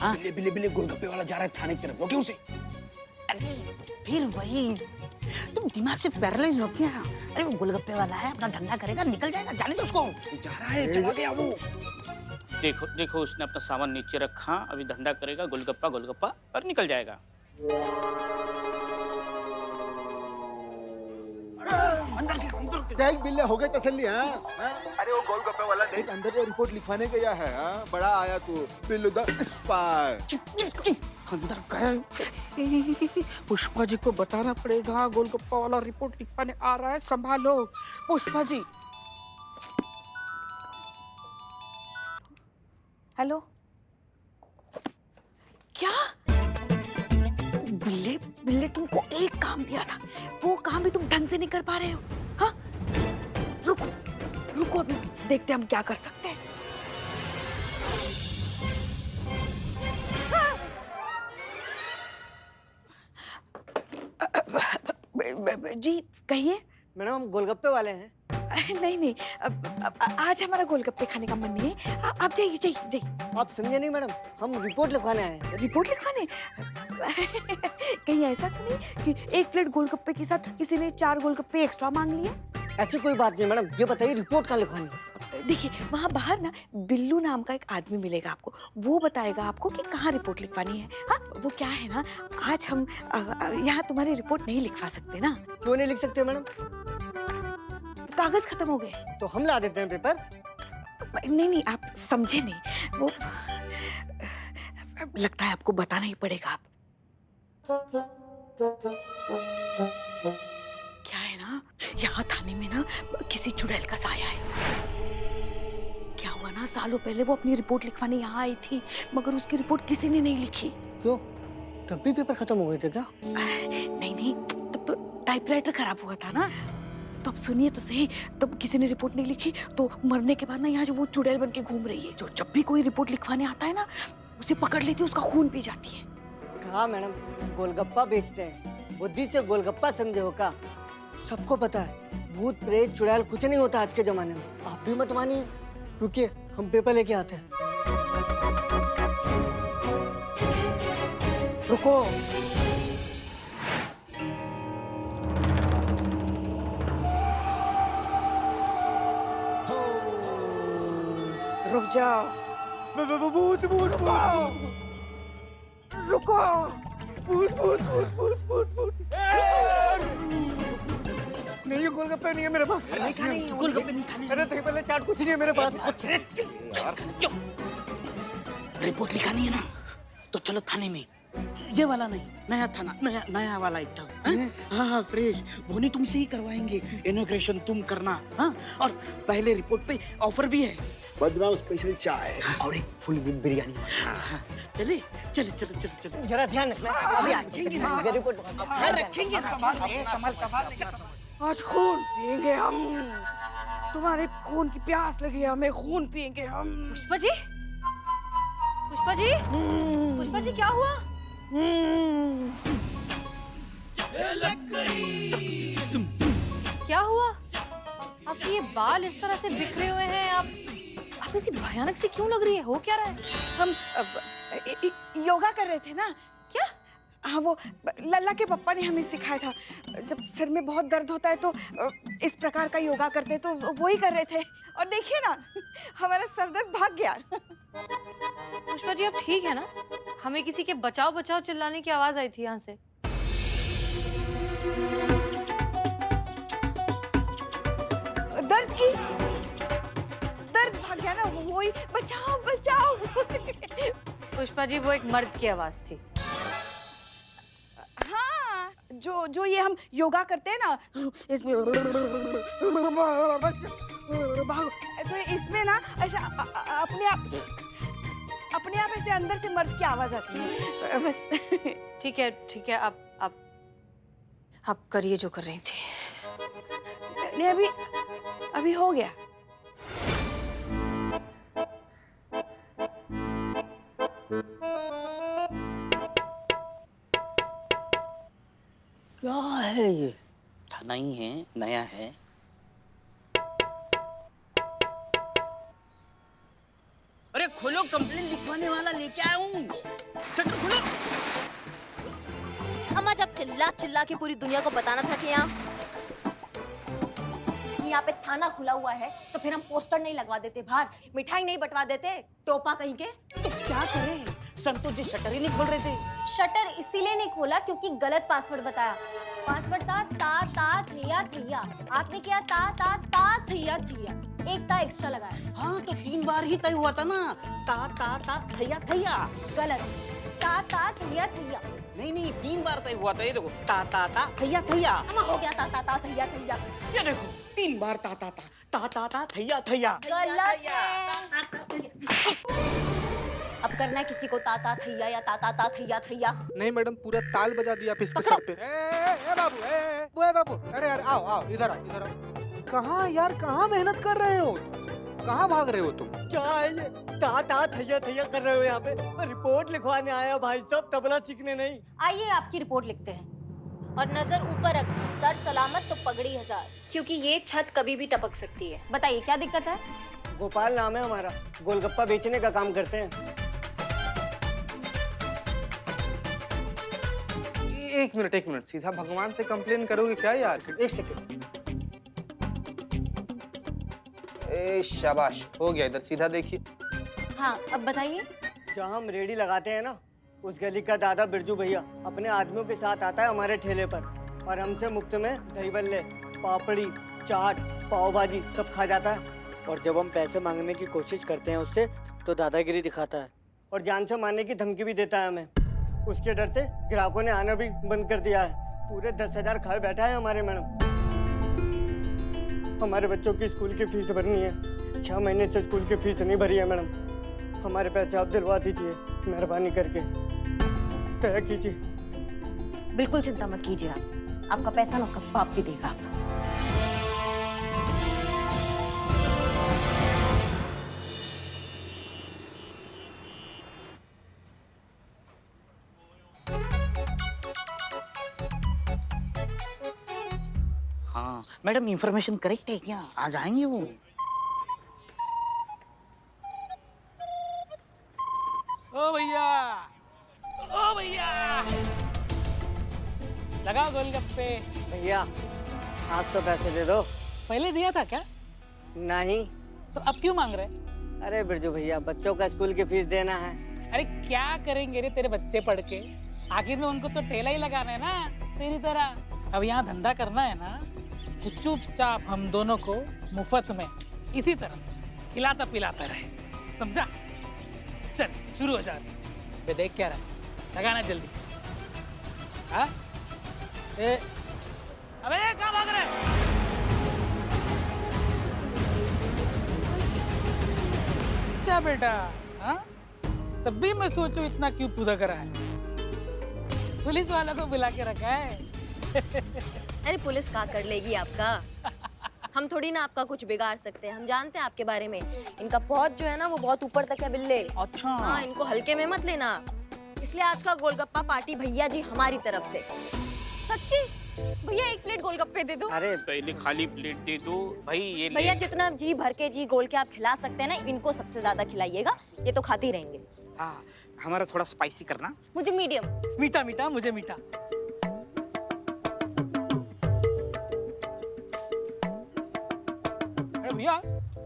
हाँ? बिल्ले बिल्ले बिल्ले गोलगप्पे वाला जा रहा है थाने की तरफ, रोके उसे। अरे फिर वही, तुम दिमाग से पैरालाइज हो क्या? अरे वो गोलगप्पे वाला है, अपना धंधा करेगा, निकल जाएगा, जाने दो उसको। जा रहा है, चला गया वो। देखो देखो, उसने अपना सामान नीचे रखा, अभी धंधा करेगा, गोलगप्पा गोलगप्पा और निकल जाएगा। क्या बिल्ले हो गए तसल्ली? अरे वो गोलगप्पे वाला नहीं, अंदर वो रिपोर्ट लिखवाने गया है। बड़ा आया तू बिल्लू द स्पाई। अंदर गए। पुष्पा जी को बताना पड़ेगा, गोलगप्पा वाला रिपोर्ट लिखवाने आ रहा है, संभालो। पुष्पा जी। हेलो, क्या? बिल्ले बिल्ले तुमको एक काम दिया था, वो काम भी तुम ढंग से नहीं कर पा रहे हो। हाँ, रुको रुको, अभी देखते हैं हम क्या कर सकते हैं। जी कहिए। मैडम हम गोलगप्पे वाले हैं। नहीं नहीं, आज हमारा गोलगप्पे खाने का मन नहीं है। आप जाइए जाइए जाइए। आप समझे नहीं मैडम, हम रिपोर्ट लिखवाने आए हैं। रिपोर्ट लिखवाने? कहीं ऐसा तो नहीं कि एक प्लेट गोलगप्पे के साथ किसी ने 4 गोलगप्पे एक्स्ट्रा मांग लिए? ऐसी कोई बात नहीं मैडम, ये बताइए रिपोर्ट कहाँ लिखवानी है? देखिए वहाँ बाहर ना बिल्लू नाम का एक आदमी मिलेगा आपको, वो बताएगा आपको कि कहाँ रिपोर्ट लिखवानी है। हाँ, वो क्या है ना, आज हम यहाँ तुम्हारी रिपोर्ट नहीं लिखवा सकते ना। क्यों नहीं लिख सकते मैडम? कागज खत्म हो गए। तो हम ला देते हैं पेपर। नहीं नहीं, आप समझे नहीं, वो लगता है आपको बताना ही पड़ेगा। आप क्या है ना, यहाँ थाने में ना किसी चुड़ैल का साया है। क्या हुआ ना, सालों पहले वो अपनी रिपोर्ट लिखवाने यहाँ आई थी, मगर उसकी रिपोर्ट किसी ने नहीं लिखी। क्यों? तब भी पेपर खत्म हो गए थे क्या? नहीं नहीं, तब तो टाइपराइटर खराब हुआ था ना। तो अब सुनिए तो सही, तब किसी ने रिपोर्ट नहीं लिखी, तो मरने के बाद ना यहाँ जो वो चुड़ैल बन के घूम रही है, जो जब भी कोई रिपोर्ट लिखवाने आता है ना, उसे पकड़ लेती है, उसका खून पी जाती है। कहा मैडम, गोलगप्पा बेचते हैं, बुद्धि से गोलगप्पा समझे हो का? सबको पता है भूत प्रेत चुड़ैल कुछ नहीं होता आज के जमाने में। आप भी मत मानिए। रुकिए, हम पेपर लेके आते हैं। रुको, रुक जाओ। भूत भूत रुको, भूत भूत भूत भूत भूत भूत। नहीं, ये गोलगप्पे नहीं है मेरे पास। गोलगप्पे नहीं खाने। अरे दही भल्ले चाट कुछ नहीं है मेरे पास। रिपोर्ट लिखानी है ना, तो चलो थाने में। ये वाला नहीं, नया थाना, नया वाला एकदम। हाँ, फ्रेश। बोनी तुमसे ही करवाएंगे, इनॉग्रेशन तुम करना। हाँ, और पहले रिपोर्ट पे ऑफर भी है, बदनाम स्पेशल चाय और एक फुल बिरयानी। हाँ, चले चले चले चले चले। जरा ध्यान रखना। रखेंगे ना, रिपोर्ट रखेंगे ना। संभाल। आज खून पिएंगे हम, तुम्हारे खून की प्यास लगी है, हमें खून पिएंगे हम। पुष्पा जी, पुष्पा जी, पुष्पा जी क्या हुआ? क्या हुआ? आपके ये बाल इस तरह से बिखरे हुए हैं, आप ऐसी भयानक सी क्यों लग रही है? हो क्या रहा है? हम योगा कर रहे थे ना। क्या? हाँ, वो लल्ला के पापा ने हमें सिखाया था। जब सिर में बहुत दर्द होता है तो इस प्रकार का योगा करते हैं, तो वो ही कर रहे थे। और देखिए ना, हमारा सर दर्द भाग गया। पुष्पा जी आप ठीक है ना? हमें किसी के बचाओ बचाओ चिल्लाने की आवाज आई थी यहाँ से। दर्द भाग गया ना, वही बचाओ बचाओ। पुष्पा जी वो एक मर्द की आवाज थी। हाँ, जो ये हम योगा करते हैं ना, इसमें तो इसमें ना ऐसा अपने आप ऐसे अंदर से मर्द की आवाज आती है बस। ठीक है, आप करिए जो कर रही थी। नहीं, अभी हो गया। क्या है ये? थाना ही है, नया है। अरे खोलो, कंप्लेन लिखवाने वाला लेके आया हूँ। शटर खोलो। अम्मा जब चिल्ला चिल्ला के पूरी दुनिया को बताना था कि यहाँ पे थाना खुला हुआ है, तो फिर हम पोस्टर नहीं लगवा देते बाहर, मिठाई नहीं बंटवा देते, टोपा कहीं के। तो क्या करें? संतोष जी शटर ही नहीं खोल रहे थे। शटर इसीलिए नहीं खोला क्योंकि गलत पासवर्ड बताया। पासवर्ड था ता ता थैया थैया, आपने किया ता ता ता थैया थैया, एक ता एक्स्ट्रा लगाया। हाँ तो 3 बार ही तय हुआ था ना, ता ता ता थैया थैया। गलत, ता ता थैया थैया। नहीं 3 बार तय हुआ था। ये देखो, ता ता ता थैया थैया। अम्मा हो गया ता ता ता थैया थैया। ये देखो 3 बार ता ता ता ता ता ता थैया थैया। गलत है। अब करना है किसी को ता ता थैया या ता ता ता थैया थैया। नहीं मैडम, पूरा ताल बजा दिया आप इसके सर पे। ए बाबू, अरे यार आओ इधर आओ। कहाँ यार, कहाँ मेहनत कर रहे हो? कहाँ भाग रहे हो तुम? क्या है ये? ता ता थैया थैया कर रहे हो यहाँ पे? मैं रिपोर्ट लिखवाने आया भाई साहब, तबला सीखने नहीं। आइए आपकी रिपोर्ट लिखते हैं। और नजर ऊपर रखना, सर सलामत तो पगड़ी 1000, क्योंकि ये छत कभी भी टपक सकती है। बताइए क्या दिक्कत है? गोपाल नाम है हमारा, गोलगप्पा बेचने का काम करते हैं। एक मिनट, सीधा भगवान से कंप्लेन करोगे क्या यार? एक सेकंड। ए शाबाश, हो गया। इधर सीधा देखिए। हाँ अब बताइए। जहाँ हम रेडी लगाते हैं ना, उस गली का दादा बिरजू भैया अपने आदमियों के साथ आता है हमारे ठेले पर, और हमसे मुफ्त में दही बल्ले, पापड़ी, चाट, पाव भाजी सब खा जाता है। और जब हम पैसे मांगने की कोशिश करते हैं उससे, तो दादागिरी दिखाता है और जान से मारने की धमकी भी देता है हमें। उसके डर से ग्राहकों ने आना भी बंद कर दिया है। पूरे 10,000 खाए बैठा है हमारे मैडम। हमारे बच्चों की स्कूल की फीस भरनी है, 6 महीने से स्कूल की फीस नहीं भरी है मैडम। हमारे पैसे आप दिलवा दीजिए मेहरबानी करके, तय कीजिए। बिल्कुल चिंता मत कीजिए आप, आपका पैसा ना उसका बाप भी देगा। हाँ मैडम, इंफॉर्मेशन करेक्ट है क्या? आज आएंगे वो? ओ भैया लगाओ गोलगप्पे। भैया आज तो पैसे दे दो। पहले दिया था क्या? नहीं। तो अब क्यों मांग रहे? अरे बिरजू भैया, बच्चों का स्कूल की फीस देना है। अरे क्या करेंगे रे तेरे बच्चे पढ़ के? आखिर में उनको तो ठेला ही लगाना है ना तेरी तरह। अब यहाँ धंधा करना है ना, तो चुपचाप हम दोनों को मुफ्त में इसी तरह खिलाता पिलाता रहे, समझा? चल शुरू हो जा। बे देख क्या रहा, लगाना जल्दी। हाँ अबे कहाँ भाग रहे? क्या बेटा, हाँ? तब भी मैं सोचूं इतना क्यों पूरा करा है? पुलिस वालों को बुला के रखा है। अरे पुलिस क्या कर लेगी आपका? हम थोड़ी ना आपका कुछ बिगाड़ सकते हैं, हम जानते हैं आपके बारे में। इनका पहुंच जो है ना वो बहुत ऊपर तक है बिल्ले। अच्छा। हाँ, इनको हल्के में मत लेना। इसलिए आज का गोलगप्पा पार्टी भैया जी हमारी तरफ से। सच्ची? भैया 1 प्लेट गोलगप्पे दे दो। अरे पहले खाली प्लेट दे दो भाई। ये ले। भैया जितना जी भर के जी गोल के आप खिला सकते हैं ना, इनको सबसे ज्यादा खिलाइएगा, ये तो खाते ही रहेंगे। हाँ, हमारा थोड़ा स्पाइसी करना। मुझे मीडियम। मीठा मीठा, मुझे मीठा। अरे भैया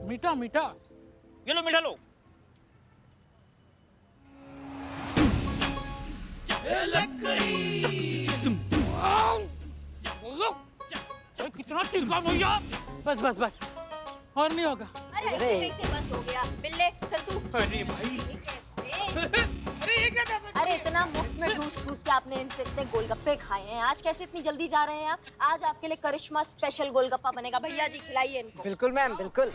मीठा मीठा, ये लो मीठा लो। कितना तीखा भैया। बस बस बस, और नहीं होगा। अरे ऐसे बस हो गया। बिल्ले सर तू। अरे भाई अरे इतना मुफ्त में ठूस ठूस के आपने इनसे इतने गोलगप्पे खाए हैं, आज कैसे इतनी जल्दी जा रहे हैं आप? आज आपके लिए करिश्मा स्पेशल गोलगप्पा बनेगा। भैया जी खिलाइए इनको। बिल्कुल मैम, बिल्कुल।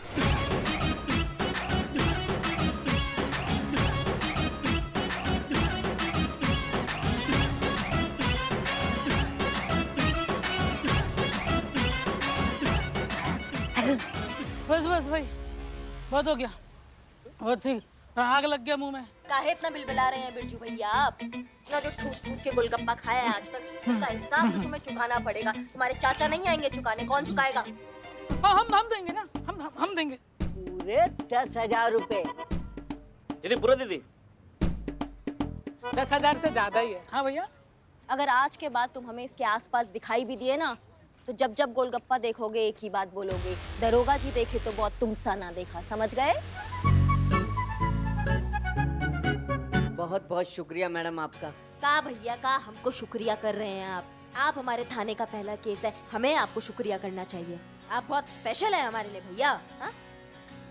बस बस भाई, बहुत हो गया, बहुत ठीक। आग लग गया मुंह में। काहे इतना बिलबिला रहे हैं बिरजू भैया आप? इतना जो ठूस ठूस के गोलगप्पा खाया है आज तक, उसका हिसाब तो तुम्हें चुकाना पड़ेगा। तुम्हारे चाचा नहीं आएंगे चुकाने, कौन चुकाएगा? हाँ हम देंगे ना, हम देंगे। पूरे 10,000 रुपए। दीदी पूरा दीदी 10,000 से ज्यादा ही है। हाँ भैया, अगर आज के बाद तुम हमें इसके आसपास दिखाई भी दिए ना, तो जब जब गोलगप्पा देखोगे एक ही बात बोलोगे, दरोगा जी देखे तो बहुत तुम सा ना देखा, समझ गए? बहुत बहुत शुक्रिया मैडम आपका। का भैया का हमको शुक्रिया कर रहे हैं आप हमारे थाने का पहला केस है, हमें आपको शुक्रिया करना चाहिए। आप बहुत स्पेशल है हमारे लिए भैया। हाँ?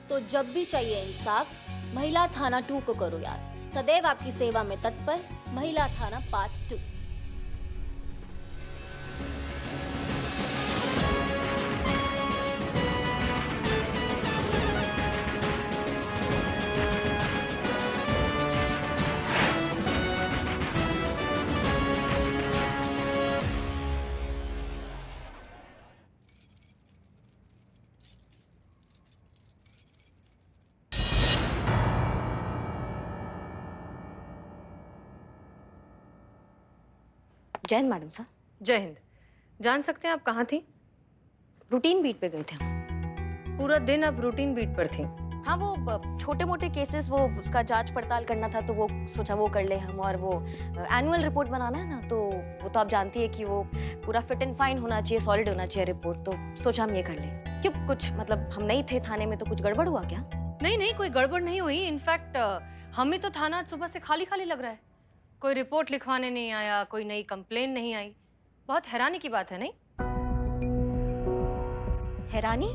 तो जब भी चाहिए इंसाफ, महिला थाना 2 को करो याद। सदैव आपकी सेवा में तत्पर, महिला थाना पार्ट 2। जय हिंद मैडम सर। जय हिंद। जान सकते हैं आप कहाँ थी? रूटीन बीट पे गए थे हम। पूरा दिन आप रूटीन बीट पर थी? हाँ, वो छोटे मोटे केसेस, वो उसका जांच पड़ताल करना था, तो वो सोचा वो कर ले हम। और वो एनुअल रिपोर्ट बनाना है ना, तो वो तो आप जानती है कि वो पूरा फिट एंड फाइन होना चाहिए, सॉलिड होना चाहिए रिपोर्ट, तो सोचा हम ये कर लें। क्यों, कुछ मतलब हम नहीं थे थाने में तो कुछ गड़बड़ हुआ क्या? नहीं नहीं, कोई गड़बड़ नहीं हुई। इनफैक्ट हमें तो थाना आज सुबह से खाली खाली लग रहा है। कोई रिपोर्ट लिखवाने नहीं आया, कोई नई कंप्लेन नहीं आई। बहुत हैरानी की बात है, नहीं? हैरानी?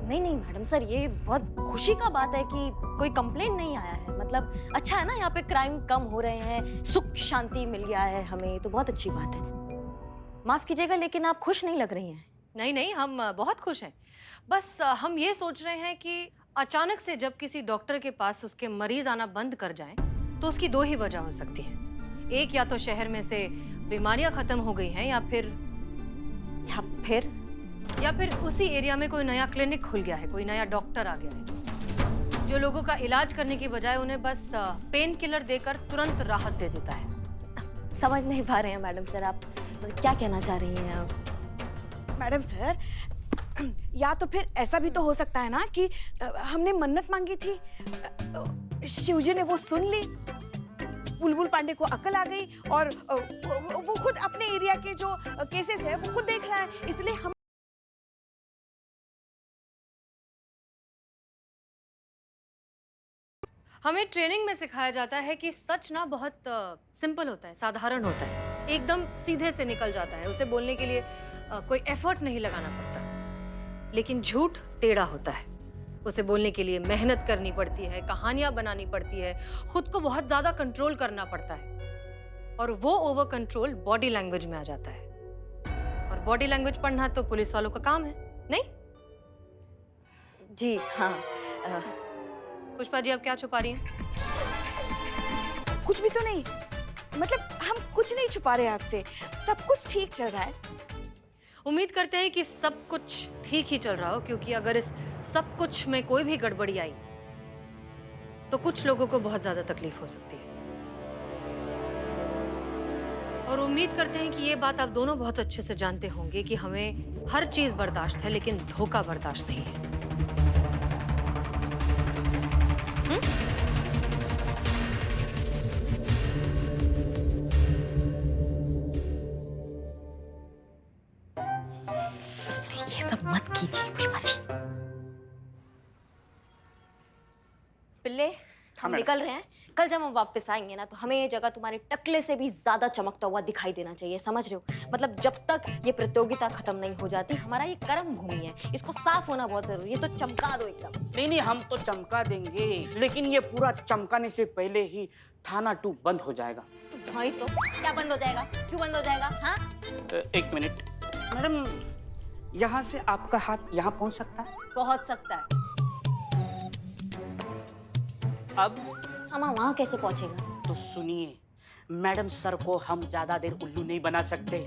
नहीं नहीं मैडम सर, ये बहुत खुशी का बात है कि कोई कंप्लेन नहीं आया है। मतलब अच्छा है ना, यहाँ पे क्राइम कम हो रहे हैं, सुख शांति मिल गया है हमें, तो बहुत अच्छी बात है। माफ कीजिएगा लेकिन आप खुश नहीं लग रही हैं। नहीं नहीं, हम बहुत खुश हैं। बस हम ये सोच रहे हैं कि अचानक से जब किसी डॉक्टर के पास उसके मरीज आना बंद कर जाएं, तो उसकी दो ही वजह हो सकती है। एक, या तो शहर में से बीमारियां खत्म हो गई हैं, या फिर उसी एरिया में कोई नया क्लिनिक खुल गया है, कोई नया डॉक्टर आ गया है जो लोगों का इलाज करने की बजाय उन्हें बस पेन किलर देकर तुरंत राहत दे देता है। समझ नहीं पा रहे हैं मैडम सर, आप क्या कहना चाह रही हैं आप? मैडम सर, या तो फिर ऐसा भी तो हो सकता है ना कि हमने मन्नत मांगी थी, शिवजी ने वो सुन ली, बुलबुल पांडे को अकल आ गई और वो खुद अपने एरिया के जो केसेस है वो खुद देख रहा है, इसलिए हम हमें ट्रेनिंग में सिखाया जाता है कि सच ना बहुत सिंपल होता है, साधारण होता है, एकदम सीधे से निकल जाता है, उसे बोलने के लिए कोई एफर्ट नहीं लगाना पड़ता। लेकिन झूठ टेढ़ा होता है, उसे बोलने के लिए मेहनत करनी पड़ती है, कहानियां बनानी पड़ती है, खुद को बहुत ज्यादा कंट्रोल करना पड़ता है, और वो ओवर कंट्रोल बॉडी लैंग्वेज में आ जाता है। और बॉडी लैंग्वेज पढ़ना तो पुलिस वालों का काम है, नहीं? जी हाँ। पुष्पा जी, आप क्या छुपा रही हैं? कुछ भी तो नहीं, मतलब हम कुछ नहीं छुपा रहे आपसे, सब कुछ ठीक चल रहा है। उम्मीद करते हैं कि सब कुछ ठीक ही चल रहा हो, क्योंकि अगर इस सब कुछ में कोई भी गड़बड़ी आई तो कुछ लोगों को बहुत ज्यादा तकलीफ हो सकती है। और उम्मीद करते हैं कि ये बात आप दोनों बहुत अच्छे से जानते होंगे कि हमें हर चीज बर्दाश्त है, लेकिन धोखा बर्दाश्त नहीं है। ये सब मत कीजिए पुष्पा जी। पिल्ले, हम निकल रहे हैं। कल जब हम वापस आएंगे ना, तो हमें ये जगह तुम्हारे टकले से भी ज्यादा चमकता हुआ दिखाई देना चाहिए, समझ रहे हो? मतलब जब तक ये प्रतियोगिता खत्म नहीं हो जाती, हमारा ये कर्म भूमि है, इसको साफ होना बहुत जरूरी है, तो चमका दो एकदम। नहीं नहीं, हम तो चमका देंगे, लेकिन ये पूरा चमकाने से पहले ही थाना 2 बंद हो जाएगा। भाई तो क्या बंद हो जाएगा? क्यों बंद हो जाएगा? हाँ, एक मिनट मैडम, यहाँ से आपका हाथ यहाँ पहुँच सकता है? पहुंच सकता है। अब वहाँ कैसे पहुंचेगा? तो सुनिए, मैडम सर को हम ज्यादा देर उल्लू नहीं बना सकते।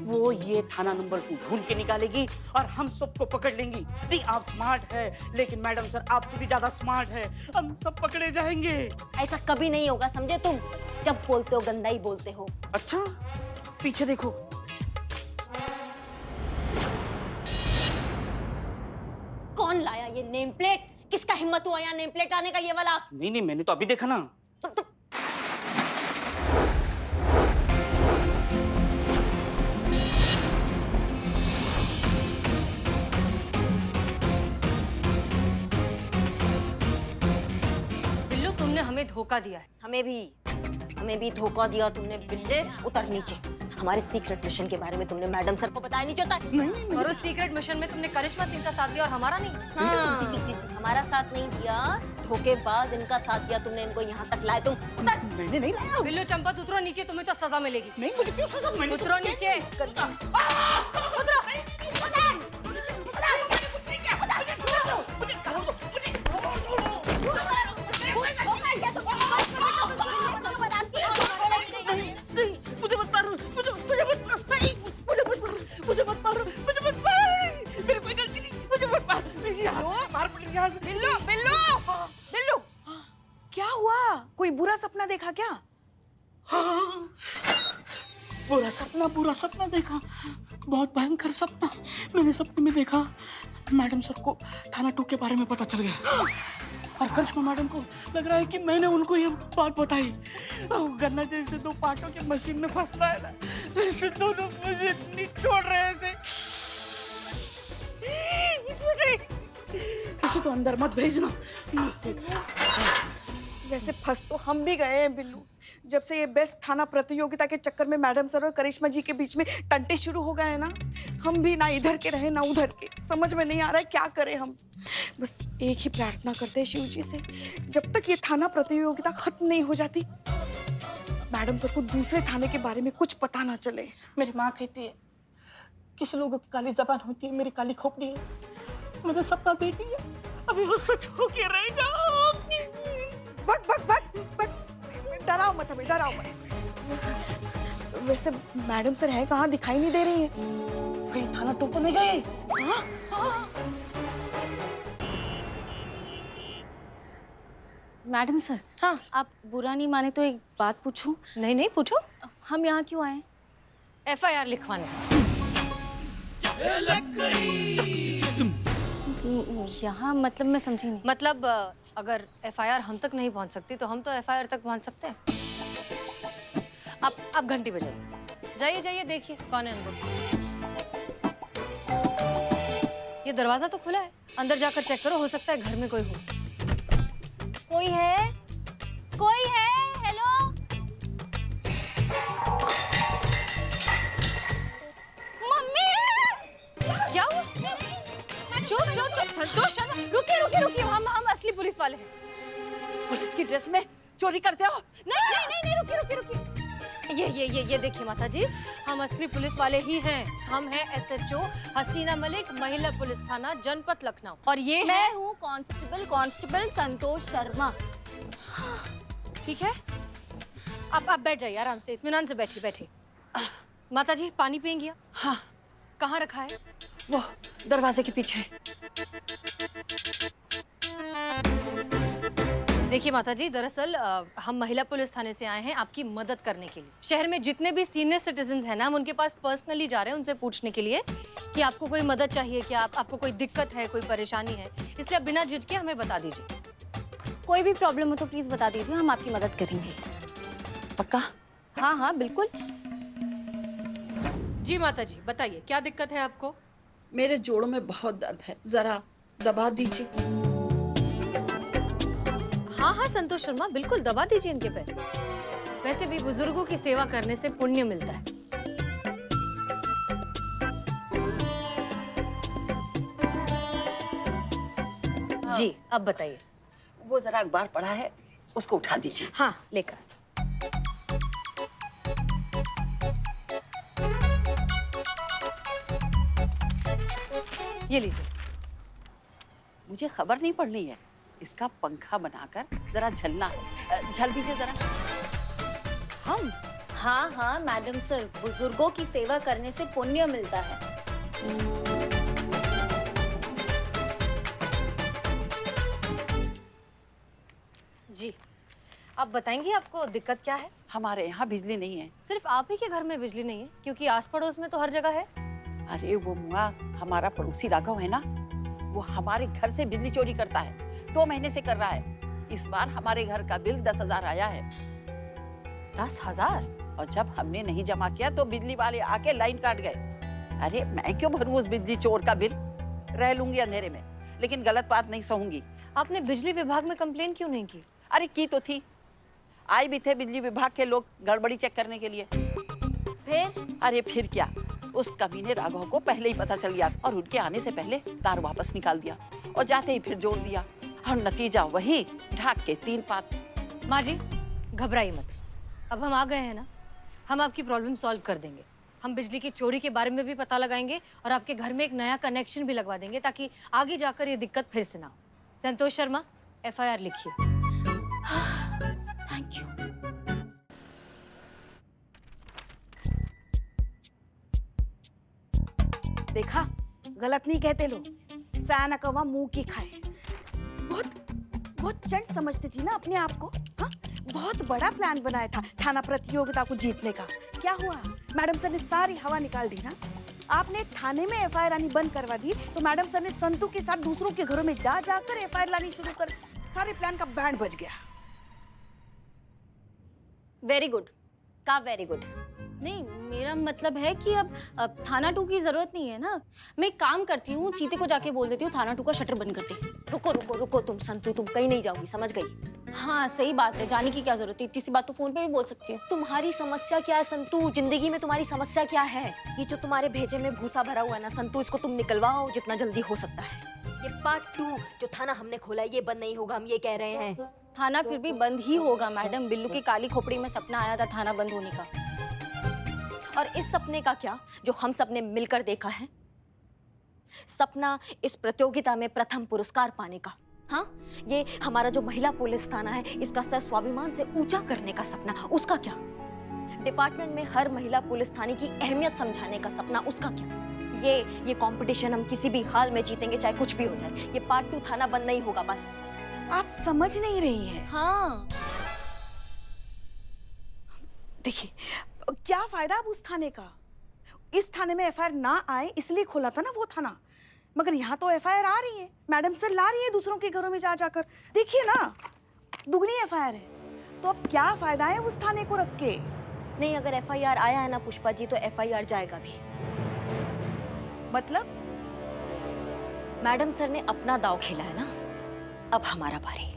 वो ये थाना नंबर 2 ढूंढ के निकालेगी और हम सबको पकड़ लेंगी। नहीं, आप स्मार्ट है, लेकिन मैडम सर आपसे भी ज्यादा स्मार्ट है, हम सब पकड़े जाएंगे। ऐसा कभी नहीं होगा, समझे तुम? जब बोलते हो गंदा ही बोलते हो। अच्छा, पीछे देखो। कौन लाया ये नेम प्लेट? किसका हिम्मत हुआ यहाँ नेम प्लेट लाने का ये वाला? नहीं नहीं, मैंने तो अभी देखा ना। बिल्लू, तुमने हमें धोखा दिया है। हमें भी धोखा दिया तुमने बिल्ले। उतर नीचे। हमारे सीक्रेट मिशन के बारे में तुमने मैडम सर को बताया नहीं होता? और उस सीक्रेट मिशन में तुमने करिश्मा सिंह का साथ दिया और हमारा नहीं। हाँ, हमारा साथ नहीं दिया, धोखेबाज इनका साथ दिया तुमने, इनको यहाँ तक लाए तुम। उतर। मैंने नहीं लाया। बिल्लू चंपत, उतरो नीचे, तुम्हें तो सजा मिलेगी। नहीं, मुझे क्यों सजा? मैंने उतरो नीचे। मुझे मत मारो, मुझे मत मारो, मुझे मत मारो, मेरी कोई गलती नहीं, मुझे मत मार। मार पड़ेगी यहाँ से। बिल्लू बिल्लू बिल्लू, क्या हुआ? कोई बुरा सपना देखा क्या? हाँ, बुरा सपना देखा, बहुत भयंकर सपना। मैंने सपने में देखा मैडम सर को थाना 2 के बारे में पता चल गया और करिश्मा मैडम को लग रहा है कि मैंने उनको ये बात बताई। गन्ना जैसे 2 पार्टों के मशीन में फंसता है ना, ऐसे दोनों मुझे इतनी छोड़ रहे हैं ऐसे। किसी को अंदर मत भेजना। वैसे फंस तो हम भी गए हैं बिल्लू। जब से ये बेस्ट थाना प्रतियोगिता के चक्कर में मैडम सर और करिश्मा जी के बीच में टंटे शुरू हो गए हैं ना, हम भी ना इधर के रहे ना उधर के। समझ में नहीं आ रहा है क्या करें हम। बस एक ही प्रार्थना करते हैं शिव जी से, जब तक ये थाना प्रतियोगिता खत्म नहीं हो जाती, मैडम सर को दूसरे थाने के बारे में कुछ पता ना चले। मेरी माँ कहती है किसी लोगों की काली जबान होती है, मेरी काली खोपड़ी है। मैंने सपना देख लिया, अभी वो सच हो के रहेगा। भग भग भग भग, डराओ मत हमें, डराओ मत। वैसे मैडम सर है कहाँ? दिखाई नहीं दे रही है। कहीं थाना 2 तो नहीं गई? मैडम सर, हाँ, आप बुरा नहीं माने तो एक बात पूछूं? नहीं नहीं, पूछो। हम यहाँ क्यों आए? FIR लिखवाने। यहाँ मतलब मैं समझी नहीं। मतलब अगर FIR हम तक नहीं पहुंच सकती तो हम तो FIR तक पहुंच सकते हैं। आप घंटी बजाइए, जाइए जाइए, देखिए कौन है अंदर। ये दरवाजा तो खुला है, अंदर जाकर चेक करो, हो सकता है घर में कोई हो। कोई है? कोई है? हेलो? मम्मी! क्या हुआ? चुप चुप चुप, संतोष शर्मा, रुकिए, हम असली पुलिस वाले हैं। पुलिस की ड्रेस में चोरी करते हो? नहीं, रुकिए। ये देखिए माता जी, हम असली पुलिस वाले ही हैं। हम हैं SHO हसीना मलिक, महिला पुलिस थाना जनपद लखनऊ। और ये मैं हूँ कांस्टेबल संतोष शर्मा। ठीक है, आप बैठ जाइए आराम से, इत्मीनान से बैठिए। माता जी पानी पियेंगी आप? हाँ। कहाँ रखा है? वो दरवाजे के पीछे। देखिए माता जी, दरअसल हम महिला पुलिस थाने से आए हैं आपकी मदद करने के लिए। शहर में जितने भी सीनियर सिटीजन्स हैं ना, हम उनके पास पर्सनली जा रहे हैं उनसे पूछने के लिए कि आपको कोई मदद चाहिए क्या, आपको कोई दिक्कत है, कोई परेशानी है। इसलिए आप बिना झिझके हमें बता दीजिए। कोई भी प्रॉब्लम हो तो प्लीज बता दीजिए, हम आपकी मदद करेंगे। पक्का? हाँ, बिल्कुल। जी माता जी, बताइए क्या दिक्कत है आपको? मेरे जोड़ों में बहुत दर्द है, जरा दबा दीजिए। हाँ, संतोष शर्मा, बिल्कुल दबा दीजिए इनके पैर। वैसे भी बुजुर्गों की सेवा करने से पुण्य मिलता है। जी, अब बताइए। वो जरा अखबार पढ़ा है, उसको उठा दीजिए। हाँ, लेकर। ये लीजिए। मुझे खबर नहीं पढ़नी है, इसका पंखा बनाकर जरा झलना है। झल दीजिए जरा। हम? हाँ, मैडम सर, बुजुर्गों की सेवा करने से पुण्य मिलता है। जी, आप बताएंगी आपको दिक्कत क्या है? हमारे यहाँ बिजली नहीं है। सिर्फ आप ही के घर में बिजली नहीं है? क्योंकि आस पड़ोस में तो हर जगह है। अरे वो मुआ हमारा पड़ोसी राघव है ना, वो हमारे घर से बिजली चोरी करता है, 2 महीने से कर रहा है। इस बार हमारे घर का बिल 10,000 आया है। 10,000? और जब हमने नहीं जमा किया तो बिजली वाले आके लाइन काट गए। अरे मैं क्यों भरूं उस बिजली चोर का बिल? रह लूंगी अंधेरे में, लेकिन गलत बात नहीं सहूंगी। आपने बिजली विभाग में कंप्लेन क्यों नहीं की? अरे की तो थी, आए भी थे बिजली विभाग के लोग गड़बड़ी चेक करने के लिए। फिर? अरे फिर क्या, उस कमीने राघव को पहले ही पता चल गया और उनके आने से पहले तार वापस निकाल दिया और जाते ही फिर जोड़ दिया और नतीजा वही ढाक के 3 पात। माँ जी घबराइए मत, अब हम आ गए हैं ना, हम आपकी प्रॉब्लम सॉल्व कर देंगे। हम बिजली की चोरी के बारे में भी पता लगाएंगे और आपके घर में एक नया कनेक्शन भी लगवा देंगे ताकि आगे जाकर ये दिक्कत फिर से ना हो। संतोष शर्मा, FIR लिखिए। Thank you. देखा, गलत नहीं कहते लोग, सयाना कौवा मुंह की खाए। बहुत चंट समझती थी ना अपने आप को। हाँ, बहुत बड़ा प्लान बनाया था थाना प्रतियोगिता को जीतने का। क्या हुआ? मैडम सर ने सारी हवा निकाल दी ना। आपने थाने में FIR आनी बंद करवा दी तो मैडम सर ने संतू के साथ दूसरों के घरों में जाकर FIR लानी शुरू कर, सारे प्लान का बैंड बज गया। Very good. का वेरी गुड? नहीं, मेरा मतलब है कि अब थाना 2 की जरूरत नहीं है ना। मैं एक काम करती हूँ, चीते को जाके बोल देती हूँ थाना 2 का शटर बंद कर दे। रुको रुको रुको तुम संतू, तुम कहीं नहीं जाओगी, समझ गई? हाँ सही बात है, जाने की क्या जरूरत है, इतनी सी बात तो फोन पे भी बोल सकती हूँ। तुम्हारी समस्या क्या है संतू? जिंदगी में तुम्हारी समस्या क्या है? ये जो तुम्हारे भेजे में भूसा भरा हुआ है ना संतू, इसको तुम निकलवाओ जितना जल्दी हो सकता है। ये पार्ट 2 जो थाना हमने खोला है ये बंद नहीं होगा, हम ये कह रहे हैं। थाना फिर भी बंद ही होगा मैडम। बिल्लू की काली खोपड़ी में सपना आया था थाना बंद होने का। और इस सपने का क्या जो हम सबने मिलकर देखा है? सपना इस प्रतियोगिता में प्रथम पुरस्कार पाने का। हाँ, ये हमारा जो महिला पुलिस थाना है इसका सर स्वाभिमान से ऊंचा करने का सपना, उसका क्या? डिपार्टमेंट में हर महिला पुलिस थाने की अहमियत समझाने का सपना, उसका क्या? ये कंपटीशन हम किसी भी हाल में जीतेंगे चाहे कुछ भी हो जाए। ये पार्ट 2 थाना बंद नहीं होगा बस। आप समझ नहीं रही हैं। हाँ देखिए, क्या फायदा अब उस थाने का? इस थाने में FIR ना आए इसलिए खोला था ना वो थाना, मगर यहाँ तो FIR आ रही है, मैडम सर ला रही है दूसरों के घरों में जाकर। देखिए ना, दुगनी FIR है, तो अब क्या फायदा है उस थाने को रख के? नहीं, अगर FIR आया है ना पुष्पा जी तो FIR जाएगा भी। मतलब? मैडम सर ने अपना दांव खेला है ना, अब हमारा बारी।